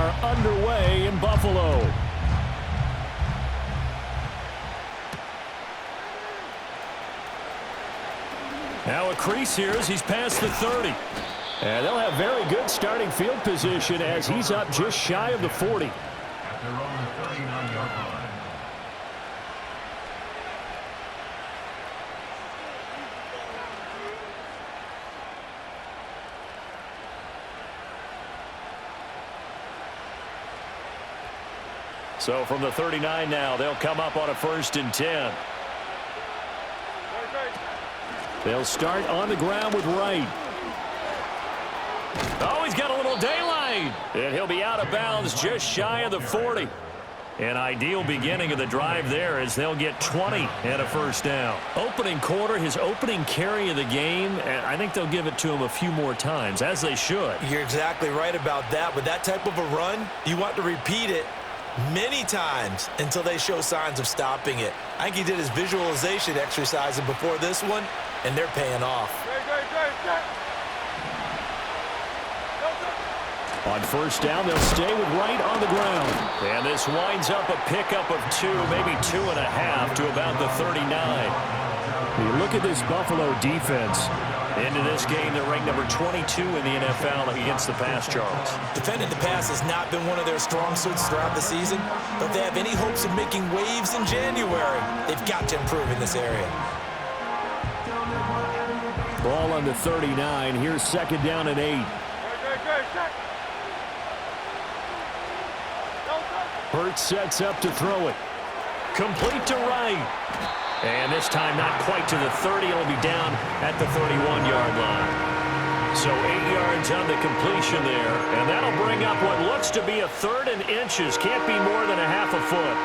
are underway in Buffalo. Now a crease here as he's past the 30. And they'll have very good starting field position as he's up just shy of the 40. After on the 39-yard line. So from the 39 now, they'll come up on a 1st and 10. They'll start on the ground with Wright. Oh, he's got a little daylight. And he'll be out of bounds just shy of the 40. An ideal beginning of the drive there as they'll get 20 and a 1st down. Opening quarter, his opening carry of the game, and I think they'll give it to him a few more times, as they should. You're exactly right about that. With that type of a run, you want to repeat it many times until they show signs of stopping it. I think he did his visualization exercises before this one, and they're paying off. On 1st down, they'll stay with Wright on the ground. And this winds up a pickup of 2, maybe 2.5 to about the 39. You look at this Buffalo defense. Into this game, they're ranked number 22 in the NFL against the pass, Charles. Defending the pass has not been one of their strong suits throughout the season. But if they have any hopes of making waves in January, they've got to improve in this area. Ball on the 39. Here's 2nd down and 8. Hurts sets up to throw it. Complete to Wright. And this time not quite to the 30. It'll be down at the 31-yard line. So 8 yards on the completion there. And that'll bring up what looks to be a 3rd and inches. Can't be more than a half a foot.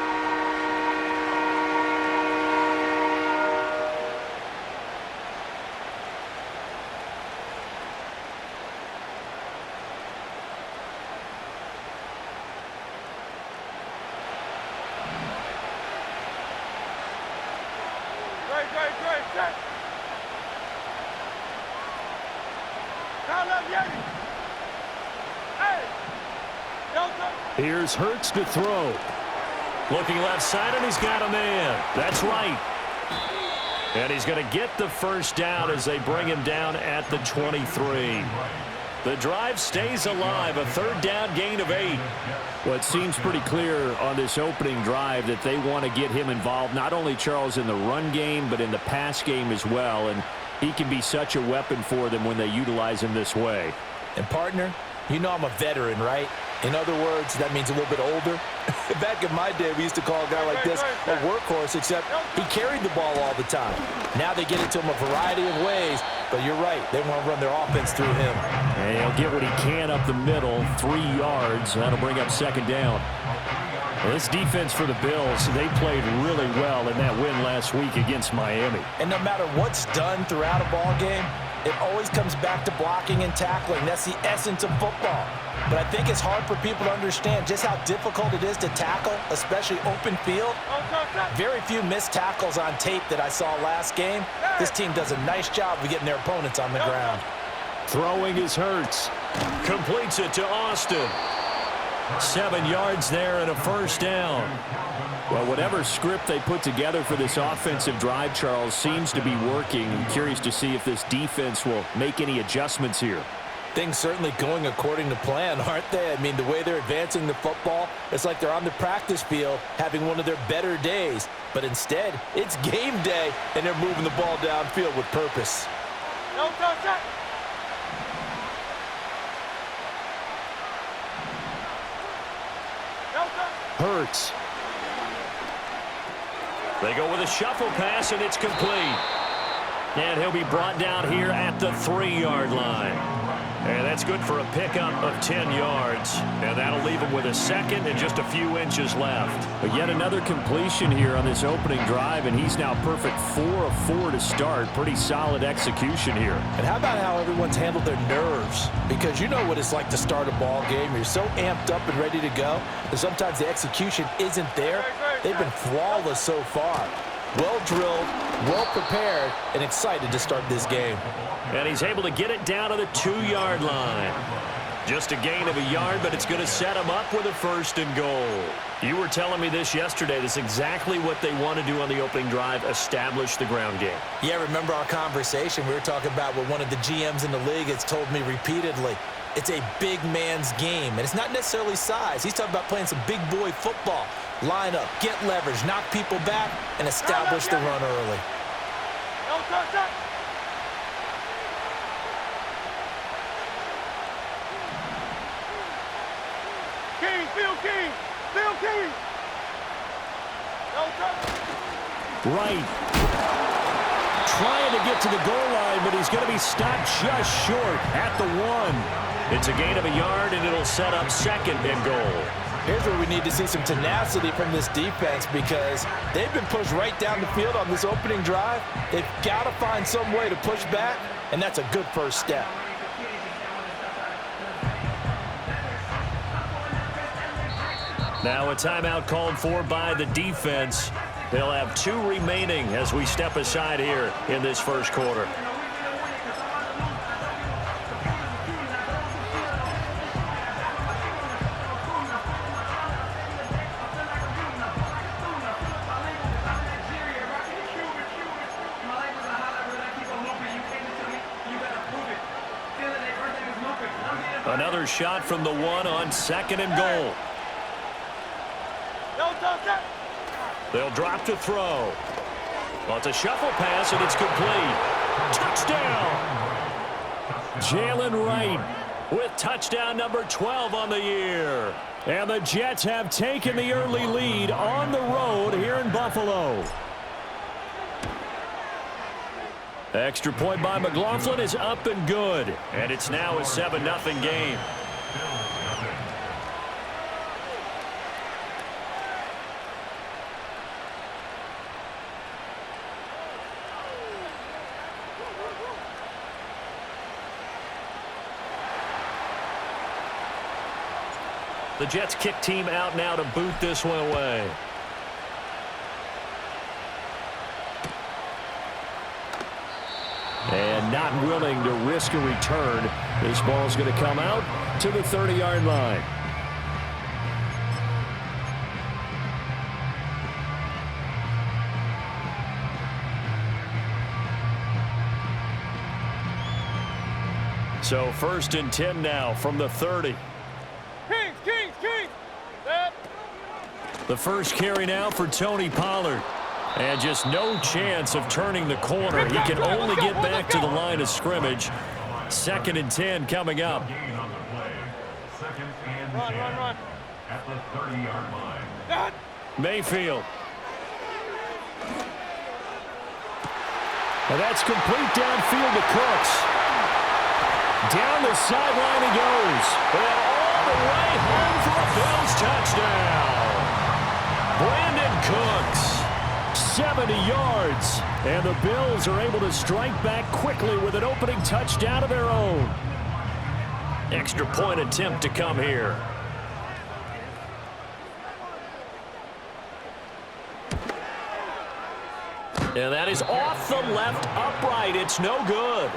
Here's Hurts to throw. Looking left side, and he's got a man. That's right. And he's going to get the 1st down as they bring him down at the 23. The drive stays alive, a 3rd down gain of 8. Well, it seems pretty clear on this opening drive that they want to get him involved, not only, Charles, in the run game, but in the pass game as well. And he can be such a weapon for them when they utilize him this way. And, partner, you know I'm a veteran, right? In other words, that means a little bit older. Back in my day, we used to call a guy like this a workhorse, except he carried the ball all the time. Now they get it to him a variety of ways, but you're right. They want to run their offense through him. And he'll get what he can up the middle, 3 yards. That'll bring up 2nd down. Well, this defense for the Bills, they played really well in that win last week against Miami. And no matter what's done throughout a ball game, it always comes back to blocking and tackling. That's the essence of football. But I think it's hard for people to understand just how difficult it is to tackle, especially open field. Very few missed tackles on tape that I saw last game. This team does a nice job of getting their opponents on the ground. Throwing is Hurts. Completes it to Austin. 7 yards there and a 1st down. Well, whatever script they put together for this offensive drive, Charles, seems to be working. I'm curious to see if this defense will make any adjustments here. Things certainly going according to plan, aren't they? I mean, the way they're advancing the football, it's like they're on the practice field having one of their better days. But instead, it's game day, and they're moving the ball downfield with purpose. Hurts. They go with a shuffle pass, and it's complete. And he'll be brought down here at the 3-yard line. And that's good for a pickup of 10 yards. And that'll leave him with a 2nd and just a few inches left. But yet another completion here on this opening drive, and he's now perfect 4 of 4 to start. Pretty solid execution here. And how about how everyone's handled their nerves? Because you know what it's like to start a ball game. You're so amped up and ready to go, and sometimes the execution isn't there. They've been flawless so far. Well drilled, well prepared, and excited to start this game. And he's able to get it down to the 2-yard line. Just a gain of a yard, but it's going to set them up with a 1st and goal. You were telling me this yesterday. That's exactly what they want to do on the opening drive, establish the ground game. Yeah, remember our conversation? We were talking about what one of the GMs in the league has told me repeatedly. It's a big man's game, and it's not necessarily size. He's talking about playing some big boy football. Line up, get leverage, knock people back, and establish the run early. Right. Trying to get to the goal line, but he's going to be stopped just short at the 1. It's a gain of a yard, and it'll set up 2nd and goal. Here's where we need to see some tenacity from this defense because they've been pushed right down the field on this opening drive. They've got to find some way to push back, and that's a good first step. Now a timeout called for by the defense. They'll have 2 remaining as we step aside here in this first quarter. Another shot from the 1 on 2nd and goal. They'll drop to throw. Well, it's a shuffle pass, and it's complete. Touchdown! Jalen Wright with touchdown number 12 on the year. And the Jets have taken the early lead on the road here in Buffalo. Extra point by McLaughlin is up and good. And it's now a 7-0 game. The Jets kick team out now to boot this one away. And not willing to risk a return. This ball's going to come out to the 30-yard line. So 1st and 10 now from the 30. The first carry now for Tony Pollard. And just no chance of turning the corner. He can only get back to the line of scrimmage. 2nd and 10 coming up. Run. At the 30-yard line. Mayfield. And that's complete downfield to Cooks. Down the sideline he goes. And all the way home for a Bills touchdown. Brandon Cooks. 70 yards, and the Bills are able to strike back quickly with an opening touchdown of their own. Extra point attempt to come here. And that is off the left upright. It's no good.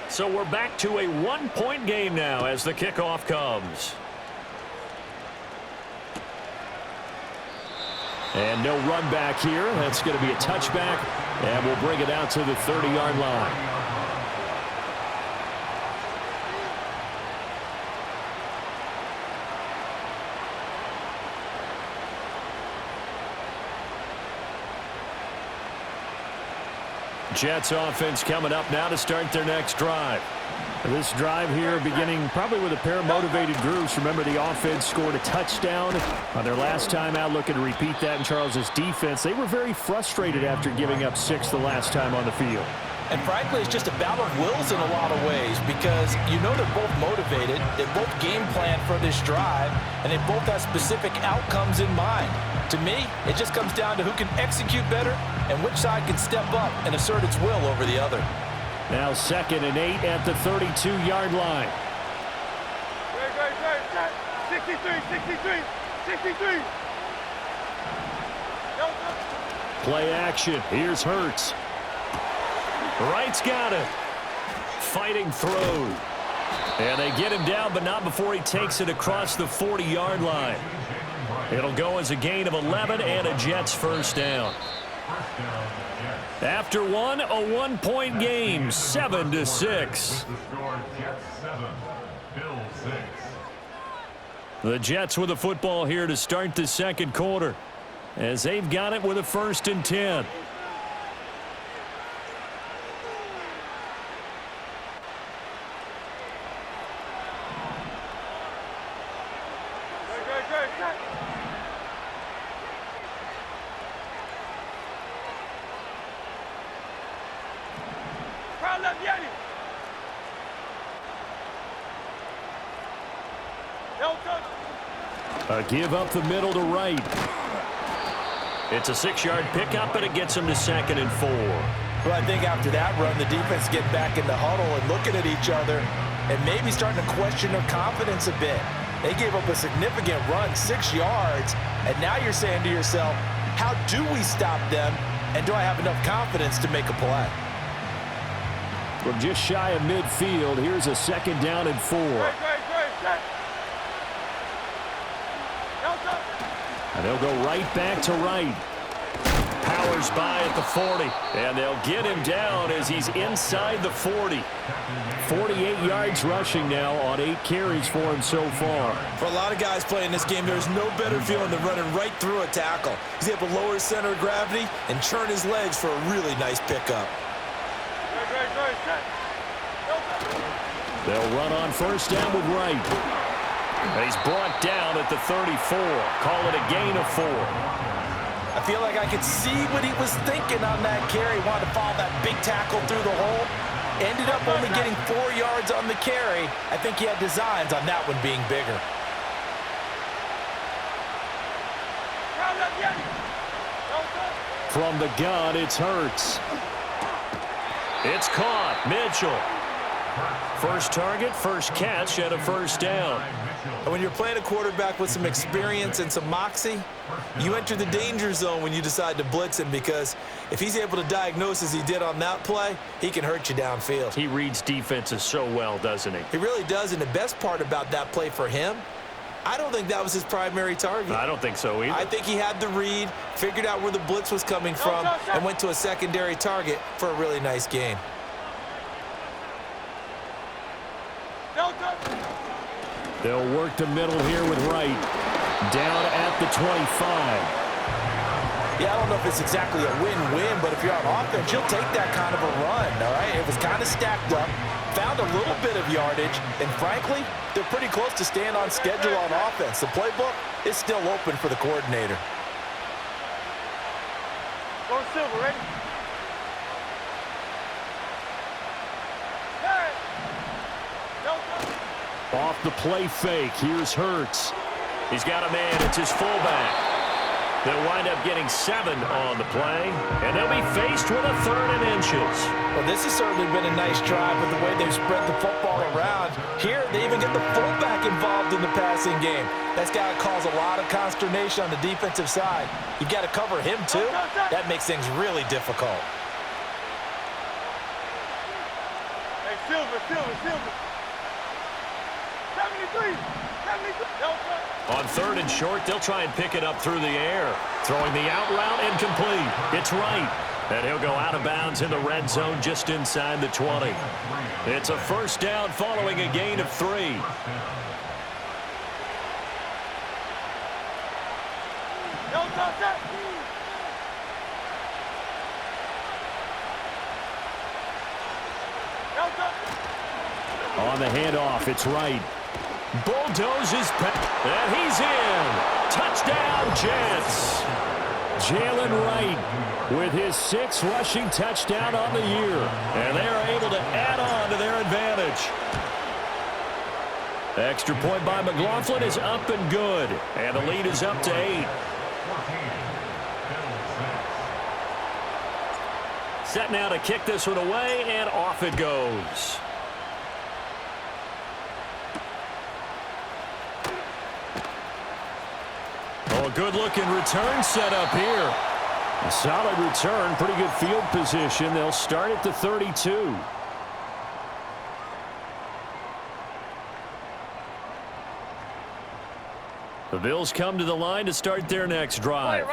So we're back to a one-point game now as the kickoff comes. And no run back here. That's going to be a touchback, and we'll bring it out to the 30-yard line. Jets offense coming up now to start their next drive. This drive here beginning probably with a pair of motivated groups. Remember, the offense scored a touchdown on their last time out, looking to repeat that in Charles's defense. They were very frustrated after giving up 6 the last time on the field. And frankly, it's just a battle of wills in a lot of ways because you know they're both motivated, they both game plan for this drive, and they both have specific outcomes in mind. To me, it just comes down to who can execute better and which side can step up and assert its will over the other. Now 2nd and 8 at the 32-yard line. 63. Play action. Here's Hurts. Wright's got it. Fighting through. And they get him down, but not before he takes it across the 40-yard line. It'll go as a gain of 11 and a Jets first down. After one, a 1-point game, 7-6. The Jets with the football here to start the second quarter, as they've got it with a 1st and 10. A give up the middle to Wright. It's a 6-yard pickup, and it gets him to 2nd and 4. Well, I think after that run, the defense get back in the huddle and looking at each other and maybe starting to question their confidence a bit. They gave up a significant run, 6 yards, and now you're saying to yourself, how do we stop them, and do I have enough confidence to make a play? From just shy of midfield, here's a 2nd down and 4. And they'll go right back to Wright. Powers by at the 40, and they'll get him down as he's inside the 40. 48 yards rushing now on 8 carries for him so far. For a lot of guys playing this game, there's no better feeling than running right through a tackle. He's able to lower his center of gravity and churn his legs for a really nice pickup. They'll run on 1st down with Wright. He's brought down at the 34. Call it a gain of 4. I feel like I could see what he was thinking on that carry. Wanted to follow that big tackle through the hole. Ended up only getting 4 yards on the carry. I think he had designs on that one being bigger. From the gun, it's Hurts. It's caught. Mitchell. First target, first catch, and a 1st down. And when you're playing a quarterback with some experience and some moxie, you enter the danger zone when you decide to blitz him, because if he's able to diagnose as he did on that play, he can hurt you downfield. He reads defenses so well, doesn't he? He really does, and the best part about that play for him, I don't think that was his primary target. I don't think so either. I think he had the read, figured out where the blitz was coming from, and went to a secondary target for a really nice gain. They'll work the middle here with Wright. Down at the 25. Yeah, I don't know if it's exactly a win-win, but if you're on offense, you'll take that kind of a run, all right? It was kind of stacked up, found a little bit of yardage, and frankly, they're pretty close to staying on schedule on offense. The playbook is still open for the coordinator. Go Silver, ready? Off the play fake, here's Hurts. He's got a man. It's his fullback. They'll wind up getting 7 on the play, and they'll be faced with a 3rd and inches. Well, this has certainly been a nice drive with the way they've spread the football around. Here, they even get the fullback involved in the passing game. That's got to cause a lot of consternation on the defensive side. You've got to cover him, too. That makes things really difficult. Hey, Silver. 73. On 3rd and short, they'll try and pick it up through the air. Throwing the out route, incomplete. It's Wright. And he'll go out of bounds in the red zone just inside the 20. It's a 1st down following a gain of 3. On the handoff, it's Wright. Bulldozes, and he's in. Touchdown, Jets. Jalen Wright with his 6th rushing touchdown on the year. And they are able to add on to their advantage. Extra point by McLaughlin is up and good. And the lead is up to 8. Set now to kick this one away, and off it goes. Oh, a good-looking return set up here. A solid return, pretty good field position. They'll start at the 32. The Bills come to the line to start their next drive.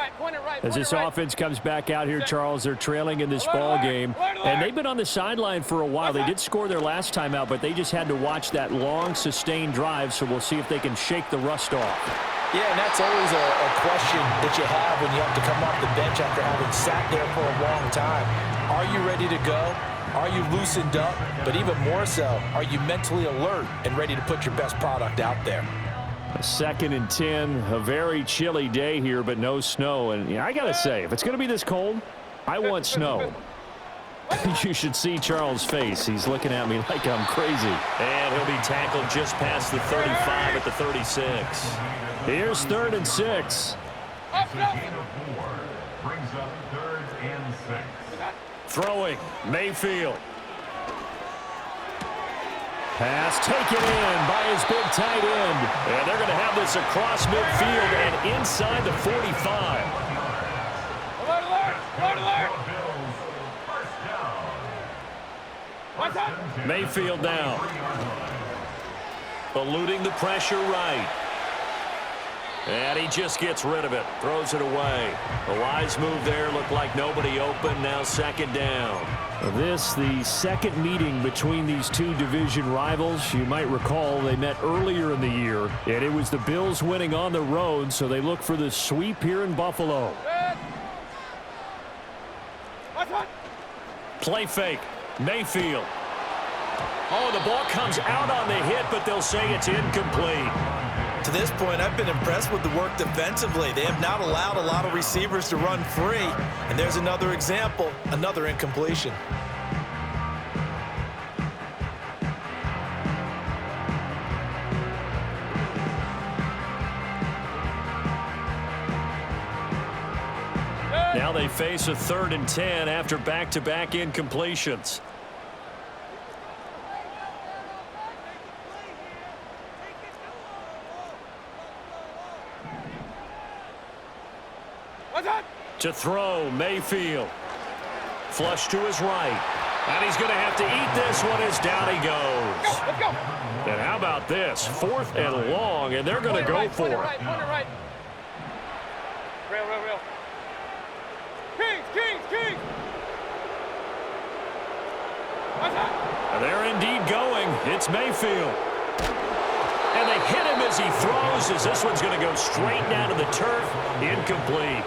As this offense comes back out here, Charles, they're trailing in this ball game. And they've been on the sideline for a while. They did score their last time out, but they just had to watch that long, sustained drive. So we'll see if they can shake the rust off. Yeah, and that's always a question that you have when you have to come off the bench after having sat there for a long time. Are you ready to go? Are you loosened up? But even more so, are you mentally alert and ready to put your best product out there? A 2nd and 10, a very chilly day here, but no snow. And I got to say, if it's going to be this cold, I want snow. You should see Charles' face. He's looking at me like I'm crazy. And he'll be tackled just past the 35 at the 36. Here's 3rd and 6. Brings up 3rd and 6. Throwing, Mayfield. Pass taken in by his big tight end. And they're going to have this across midfield and inside the 45. Mayfield now. Eluding the pressure right. And he just gets rid of it. Throws it away. A wise move there. Looked like nobody open. Now 2nd down. This, the second meeting between these two division rivals. You might recall they met earlier in the year, and it was the Bills winning on the road, so they look for the sweep here in Buffalo. Play fake. Mayfield. Oh, the ball comes out on the hit, but they'll say it's incomplete. To this point, I've been impressed with the work defensively. They have not allowed a lot of receivers to run free. And there's another example, another incompletion. Now they face a 3rd and 10 after back-to-back incompletions. To throw, Mayfield. Flush to his right. And he's going to have to eat this one as down he goes. Let's go. And how about this? 4th and long, and they're going to go for it. Right. Real. Kings. And they're indeed going. It's Mayfield. And they hit him as he throws, as this one's going to go straight down to the turf. Incomplete.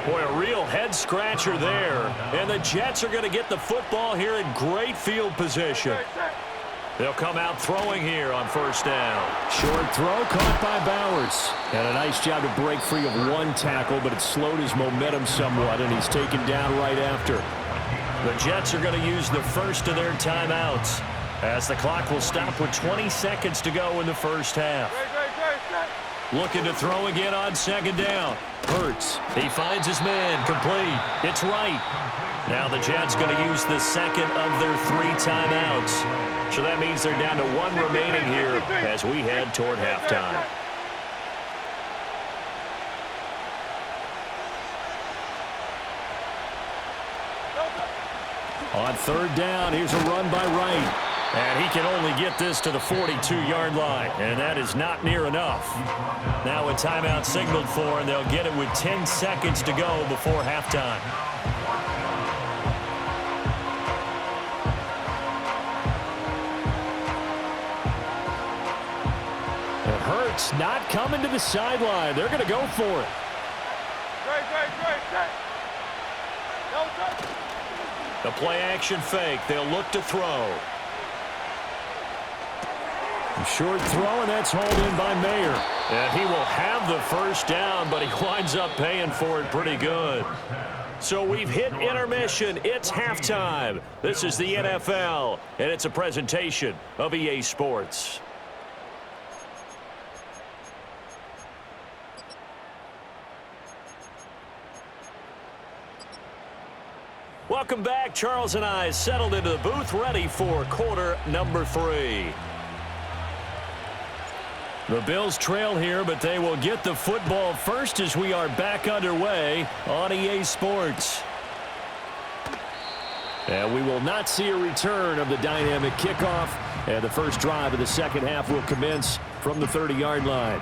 Boy, a real head-scratcher there. And the Jets are going to get the football here in great field position. They'll come out throwing here on 1st down. Short throw caught by Bowers. And a nice job to break free of one tackle, but it slowed his momentum somewhat, and he's taken down right after. The Jets are going to use the first of their timeouts, as the clock will stop with 20 seconds to go in the first half. Looking to throw again on 2nd down. Hurts. He finds his man. Complete. It's right. Now the Jets going to use the 2nd of their 3 timeouts. So that means they're down to 1 remaining here as we head toward halftime. On 3rd down, here's a run by Wright. And he can only get this to the 42-yard line, and that is not near enough. Now a timeout signaled for, and they'll get it with 10 seconds to go before halftime. And Hurts not coming to the sideline. They're going to go for it. The play-action fake. They'll look to throw. Short throw, and that's hauled in by Mayer. And he will have the first down, but he winds up paying for it pretty good. So we've hit intermission. It's halftime. This is the NFL, and it's a presentation of EA Sports. Welcome back. Charles and I settled into the booth, ready for quarter number 3. The Bills trail here, but they will get the football first as we are back underway on EA Sports. And we will not see a return of the dynamic kickoff, and the first drive of the second half will commence from the 30-yard line.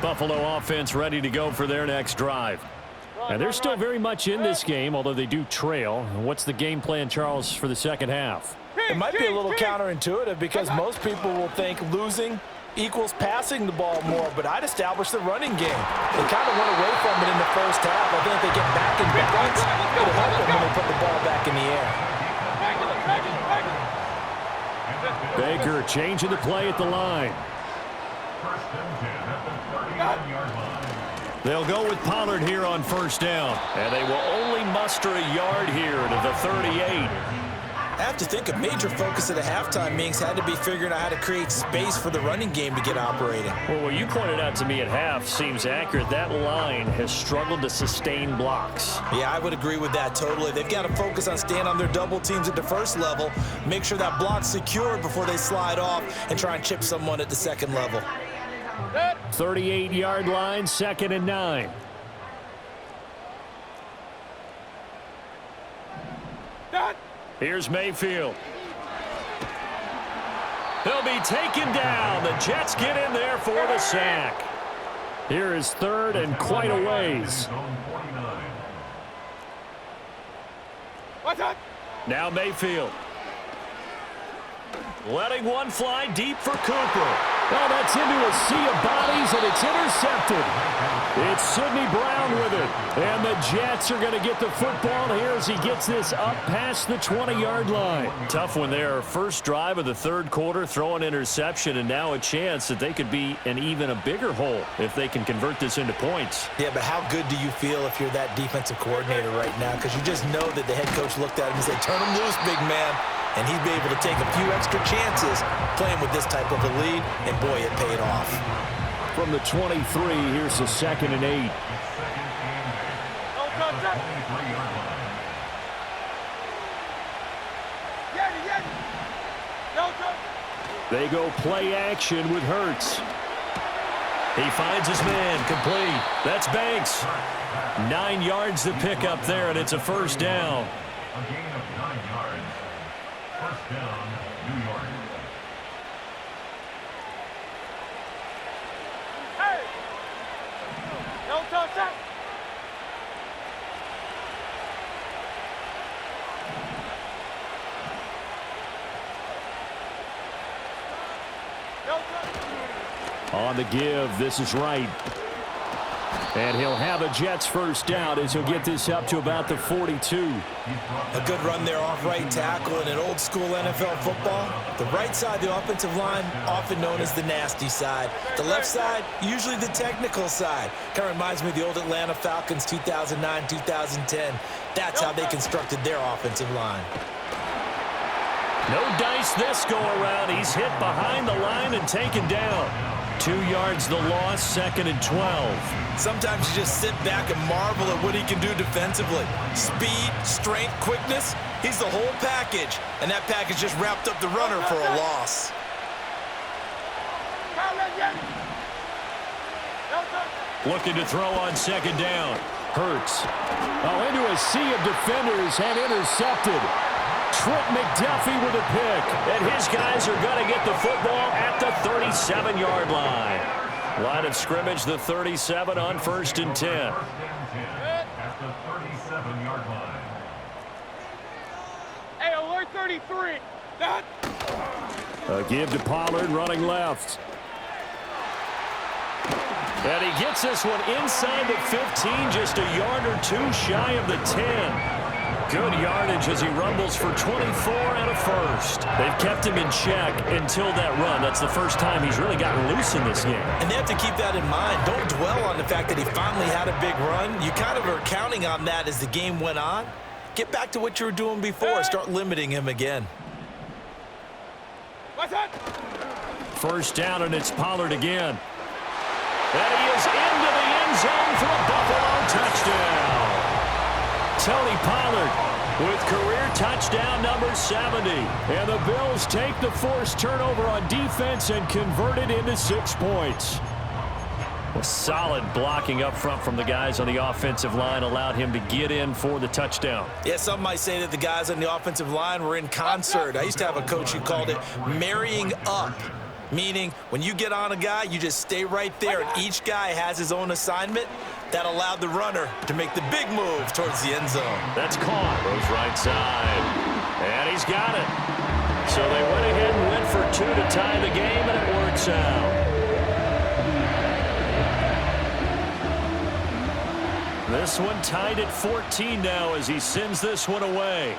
Buffalo offense ready to go for their next drive. And they're still very much in this game, although they do trail. What's the game plan, Charles, for the second half? It might be a little counterintuitive because most people will think losing equals passing the ball more, but I'd establish the running game. They kind of went away from it in the first half. I think if they get back in balance, it'll help them when they put the ball back in the air. Baker changing the play at the line. They'll go with Pollard here on first down, and they will only muster a yard here to the 38. I have to think a major focus of the halftime meetings had to be figuring out how to create space for the running game to get operating. Well, what you pointed out to me at half seems accurate. That line has struggled to sustain blocks. Yeah, I would agree with that totally. They've got to focus on staying on their double teams at the first level, make sure that block's secure before they slide off, and try and chip someone at the second level. 38-yard line, 2nd and 9. Here's Mayfield. He'll be taken down. The Jets get in there for the sack. Here is 3rd and quite a ways. Now Mayfield. Letting one fly deep for Cooper. Oh, that's into a sea of bodies, and it's intercepted. It's Sidney Brown with it. And the Jets are going to get the football here as he gets this up past the 20-yard line. Tough one there. First drive of the third quarter, throw an interception, and now a chance that they could be in even a bigger hole if they can convert this into points. Yeah, but how good do you feel if you're that defensive coordinator right now? Because you just know that the head coach looked at him and said, turn him loose, big man. And he'd be able to take a few extra chances playing with this type of a lead, and boy, it paid off. From the 23, here's the 2nd and 8. They go play action with Hurts. He finds his man, complete. That's Banks. 9 yards to pick up there, and it's a first down. A gain of 9 yards. First down, New York. Hey! Don't touch that! On the give, this is right. And he'll have a Jets first down as he'll get this up to about the 42. A good run there off right tackle in an old school NFL football. The right side of the offensive line, often known as the nasty side. The left side, usually the technical side. Kind of reminds me of the old Atlanta Falcons 2009, 2010. That's how they constructed their offensive line. No dice this go around. He's hit behind the line and taken down. 2 yards the loss, 2nd and 12. Sometimes you just sit back and marvel at what he can do defensively. Speed, strength, quickness, he's the whole package. And that package just wrapped up the runner for a loss. Looking to throw on 2nd down. Hurts. Oh, into a sea of defenders and intercepted. Trent McDuffie with a pick. And his guys are going to get the football at the 37-yard line. Line of scrimmage, the 37 on 1st and 10. At the 37-yard line. Hey, alert 33. That. A give to Pollard running left. And he gets this one inside the 15, just a yard or two shy of the 10. Good yardage as he rumbles for 24 and a first. They've kept him in check until that run. That's the first time he's really gotten loose in this game. And they have to keep that in mind. Don't dwell on the fact that he finally had a big run. You kind of are counting on that as the game went on. Get back to what you were doing before. Start limiting him again. First down, and it's Pollard again. And he is into the end zone for a Buffalo touchdown. Tony Pollard with career touchdown number 70. And the Bills take the forced turnover on defense and convert it into 6 points. A solid blocking up front from the guys on the offensive line allowed him to get in for the touchdown. Yeah, some might say that the guys on the offensive line were in concert. I used to have a coach who called it marrying up, meaning when you get on a guy, you just stay right there, and each guy has his own assignment. That allowed the runner to make the big move towards the end zone. That's caught. Goes right side. And he's got it. So they went ahead and went for 2 to tie the game, and it works out. This one tied at 14 now as he sends this one away.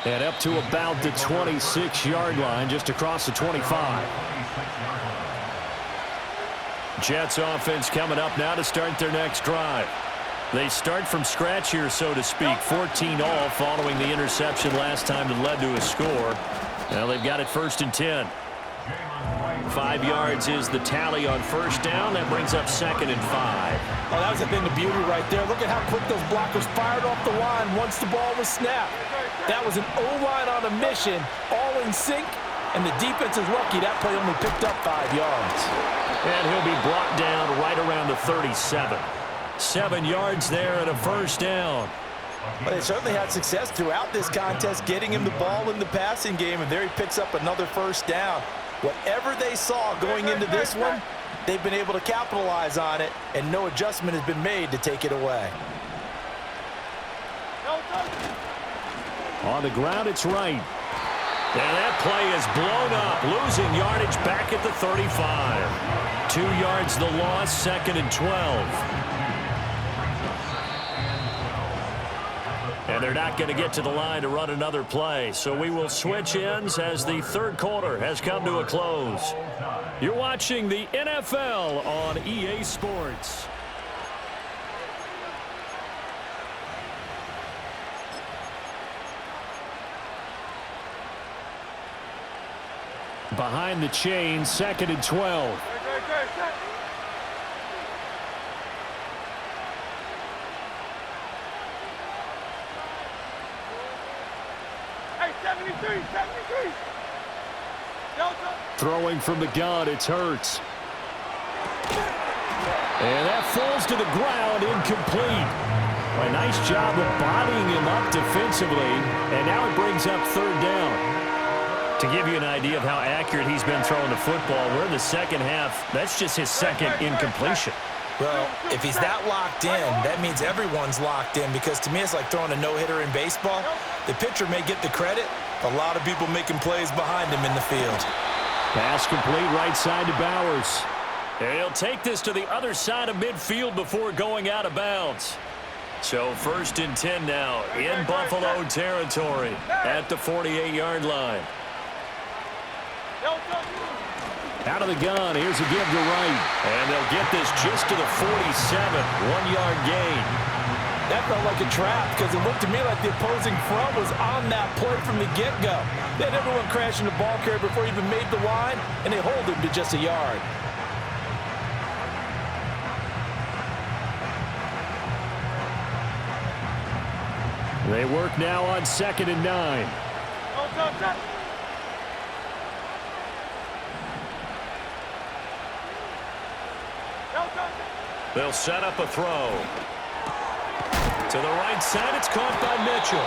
And up to about the 26-yard line, just across the 25. Jets offense coming up now to start their next drive. They start from scratch here, so to speak. 14-all following the interception last time that led to a score. Now they've got it 1st and 10. 5 yards is the tally on first down. That brings up 2nd and 5. Oh, that was a thing of beauty right there. Look at how quick those blockers fired off the line once the ball was snapped. That was an O-line on a mission, all in sync, and the defense is lucky that play only picked up 5 yards. And he'll be brought down right around the 37. 7 yards there and a first down. But they certainly had success throughout this contest, getting him the ball in the passing game, and there he picks up another first down. Whatever they saw going into this one, they've been able to capitalize on it, and no adjustment has been made to take it away. On the ground, it's right. And that play is blown up, losing yardage back at the 35. 2 yards the loss, 2nd and 12. And they're not going to get to the line to run another play. So we will switch ends as the third quarter has come to a close. You're watching the NFL on EA Sports. Behind the chain, 2nd and 12. Throwing from the gun, it's Hurts. And that falls to the ground, incomplete. A nice job of bodying him up defensively, and now it brings up 3rd down. To give you an idea of how accurate he's been throwing the football, we're in the second half. That's just his 2nd incompletion. Well, if he's that locked in, that means everyone's locked in, because to me it's like throwing a no-hitter in baseball. The pitcher may get the credit, a lot of people making plays behind him in the field. Pass complete right side to Bowers. And he'll take this to the other side of midfield before going out of bounds. So 1st and 10 now in Buffalo territory at the 48-yard line. Out of the gun, here's a give to right. And they'll get this just to the 47, 1-yard gain. That felt like a trap, because it looked to me like the opposing front was on that play from the get-go. They had everyone crashing the ball carrier before he even made the line, and they hold him to just a yard. They work now on 2nd and 9. They'll set up a throw. To the right side, it's caught by Mitchell.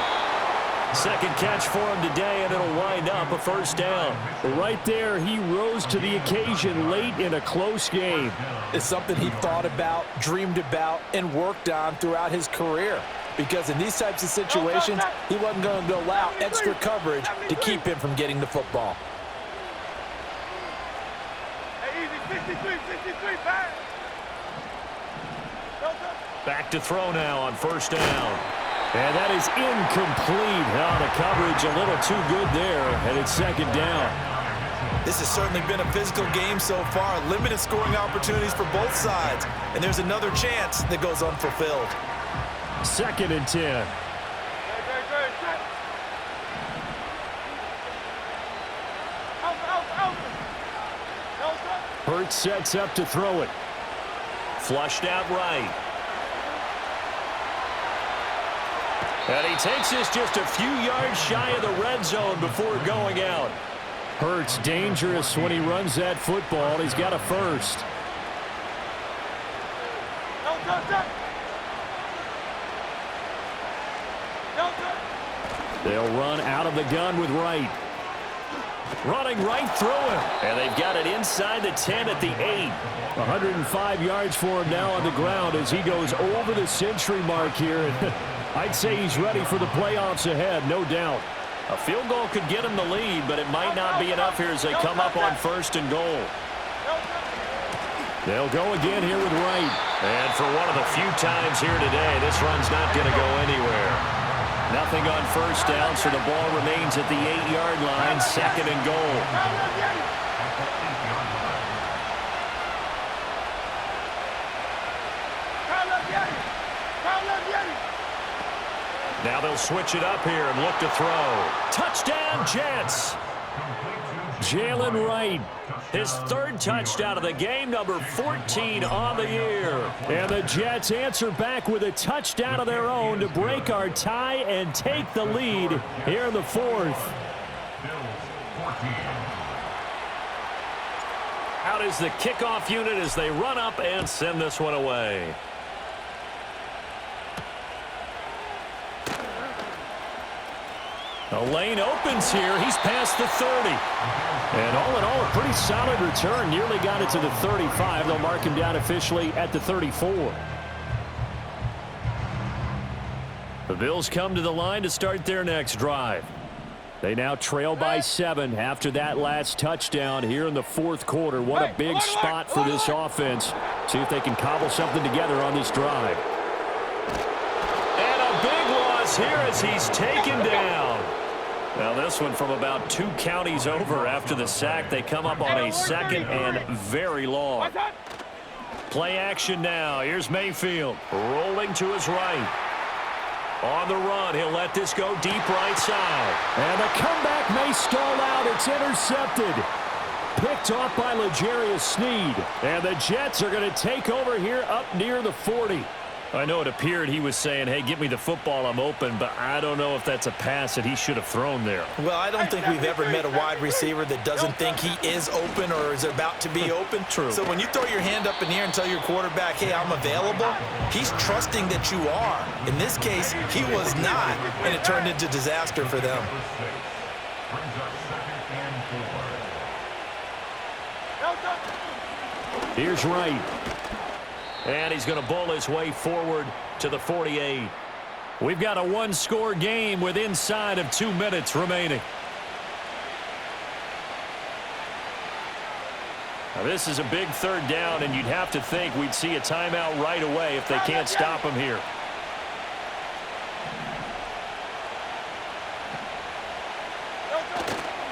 2nd catch for him today, and it'll wind up a 1st down. Right there, he rose to the occasion late in a close game. It's something he thought about, dreamed about, and worked on throughout his career. Because in these types of situations, he wasn't going to allow extra coverage to keep him from getting the football. 63, back. No touch. Back to throw now on first down. And that is incomplete. Oh, the coverage a little too good there, and it's second down. This has certainly been a physical game so far. Limited scoring opportunities for both sides. And there's another chance that goes unfulfilled. Second and 10. Good. Out. No touch. Hurts sets up to throw it. Flushed out right. And he takes this just a few yards shy of the red zone before going out. Hurts dangerous when he runs that football. He's got a first. No touch. No touch. They'll run out of the gun with Wright. Running right through him. And they've got it inside the 10 at the 8. 105 yards for him now on the ground as he goes over the century mark here. I'd say he's ready for the playoffs ahead, no doubt. A field goal could get him the lead, but it might not be enough here as they come up on first and goal. They'll go again here with Wright. And for one of the few times here today, this run's not going to go anywhere. Nothing on first down, so the ball remains at the 8-yard line, second and goal. Now they'll switch it up here and look to throw. Touchdown, Jets! Jalen Wright. His third touchdown of the game, number 14 on the year. And the Jets answer back with a touchdown of their own to break our tie and take the lead here in the fourth. Out is the kickoff unit as they run up and send this one away. The lane opens here. He's past the 30. And all in all, a pretty solid return. Nearly got it to the 35. They'll mark him down officially at the 34. The Bills come to the line to start their next drive. They now trail by 7 after that last touchdown here in the fourth quarter. What a big spot for this offense. See if they can cobble something together on this drive. And a big loss here as he's taken down. Now this one from about 2 counties over after the sack. They come up on a second and very long. Play action now. Here's Mayfield rolling to his right. On the run, he'll let this go deep right side. And the comeback may stall out. It's intercepted. Picked off by L'Jarius Sneed. And the Jets are going to take over here up near the 40. I know it appeared he was saying, hey, give me the football, I'm open, but I don't know if that's a pass that he should have thrown there. Well, I don't think we've ever met a wide receiver that doesn't think he is open or is about to be open. True. So when you throw your hand up in the air and tell your quarterback, hey, I'm available, he's trusting that you are. In this case, he was not, and it turned into disaster for them. Here's Wright. And he's going to bowl his way forward to the 48. We've got a one-score game with inside of 2 minutes remaining. Now this is a big third down, and you'd have to think we'd see a timeout right away if they can't stop him here.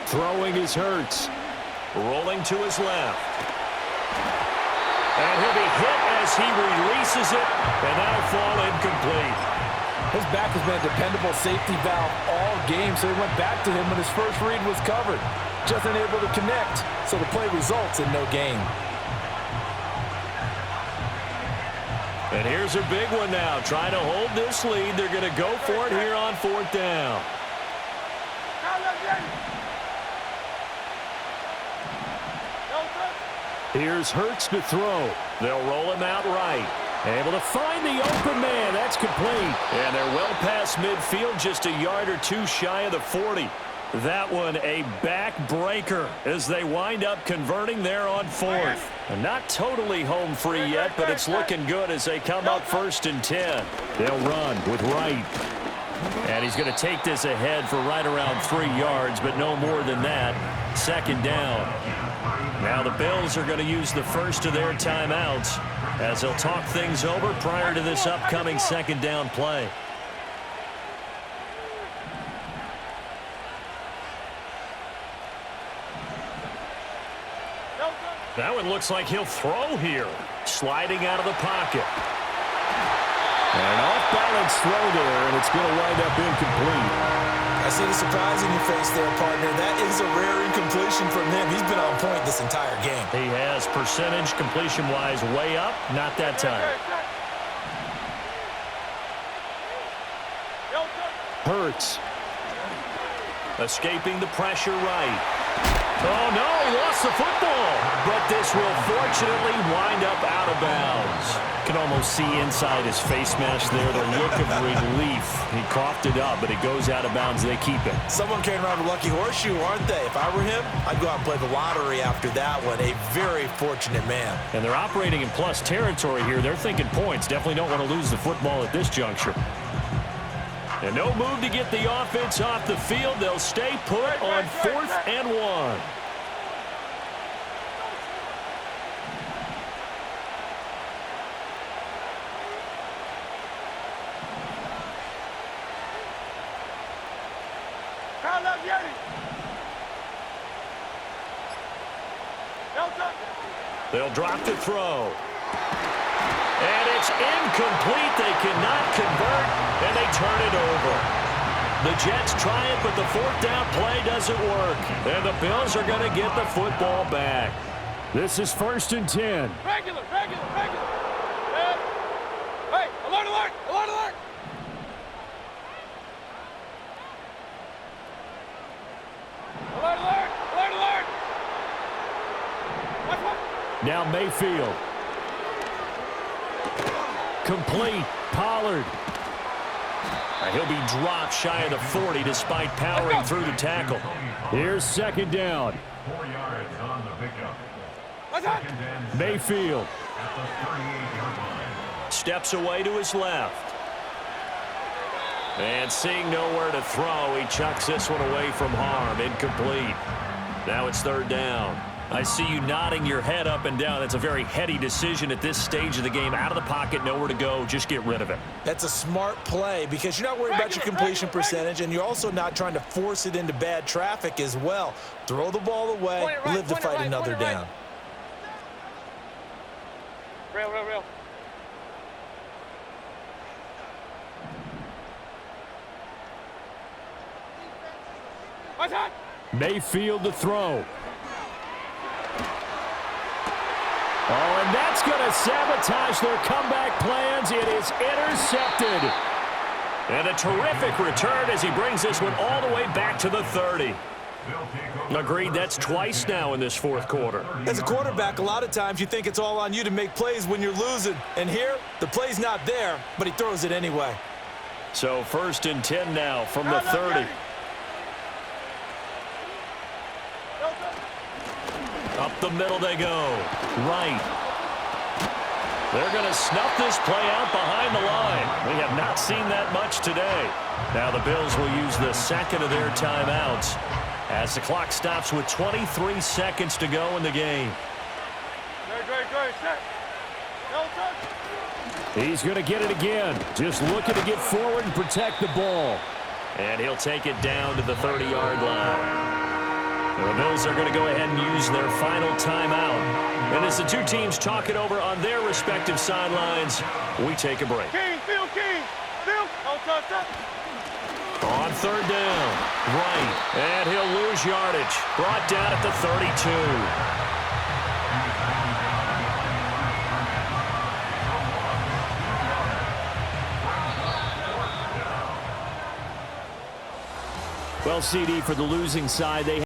Throwing is Hurts. Rolling to his left. And he'll be hit as he releases it, and that'll fall incomplete. His back has been a dependable safety valve all game, so he went back to him when his first read was covered. Just unable to connect, so the play results in no gain. And here's a big one now. Trying to hold this lead. They're going to go for it here on fourth down. Here's Hurts to throw. They'll roll him out right. Able to find the open man. That's complete. And they're well past midfield, just a yard or two shy of the 40. That one a backbreaker as they wind up converting there on fourth. And not totally home free yet, but it's looking good as they come up 1st and 10. They'll run with Wright. And he's going to take this ahead for right around 3 yards, but no more than that. Second down. Now the Bills are going to use the first of their timeouts as they'll talk things over prior to this upcoming second down play. That one looks like he'll throw here. Sliding out of the pocket. An off-balance throw there, and it's going to wind up incomplete. I see the surprise in your face there, partner. That is a rare incompletion from him. He's been on point this entire game. He has percentage completion-wise way up. Not that time. Hurts. Escaping the pressure right. Oh, no, he lost the football. But this will fortunately wind up out of bounds. Can almost see inside his face mask there, the look of relief. He coughed it up, but it goes out of bounds. They keep it. Someone came around with a lucky horseshoe, aren't they? If I were him, I'd go out and play the lottery after that one. A very fortunate man. And they're operating in plus territory here. They're thinking points. Definitely don't want to lose the football at this juncture. And no move to get the offense off the field. They'll stay put on 4th and 1. They'll drop the throw. And it's incomplete. They cannot convert, and they turn it over. The Jets try it, but the 4th down play doesn't work. And the Bills are going to get the football back. This is 1st and 10. Regular. Hey, alert. Alert. Now Mayfield. Complete. Pollard. He'll be dropped shy of the 40 despite powering through the tackle. Here's 2nd down. 4 yards on the pickup. Second and Mayfield. at the 38-yard line. Steps away to his left. And seeing nowhere to throw, he chucks this one away from harm. Incomplete. Now it's 3rd down. I see you nodding your head up and down. That's a very heady decision at this stage of the game. Out of the pocket, nowhere to go. Just get rid of it. That's a smart play because you're not worried about your completion percentage, and you're also not trying to force it into bad traffic as well. Throw the ball away, live to fight another down. Real. What's that? Mayfield to throw. Oh, and that's going to sabotage their comeback plans. It is intercepted. And a terrific return as he brings this one all the way back to the 30. Agreed, that's twice now in this 4th quarter. As a quarterback, a lot of times you think it's all on you to make plays when you're losing. And here, the play's not there, but he throws it anyway. So 1st and 10 now from the 30. Up the middle they go. Right. They're going to snuff this play out behind the line. We have not seen that much today. Now the Bills will use the 2nd of their timeouts as the clock stops with 23 seconds to go in the game. He's going to get it again. Just looking to get forward and protect the ball. And he'll take it down to the 30-yard line. The Bills are going to go ahead and use their final timeout. And as the two teams talk it over on their respective sidelines, we take a break. King, Phil. Don't touch that. On 3rd down, right, and he'll lose yardage. Brought down at the 32. Well, CD, for the losing side, they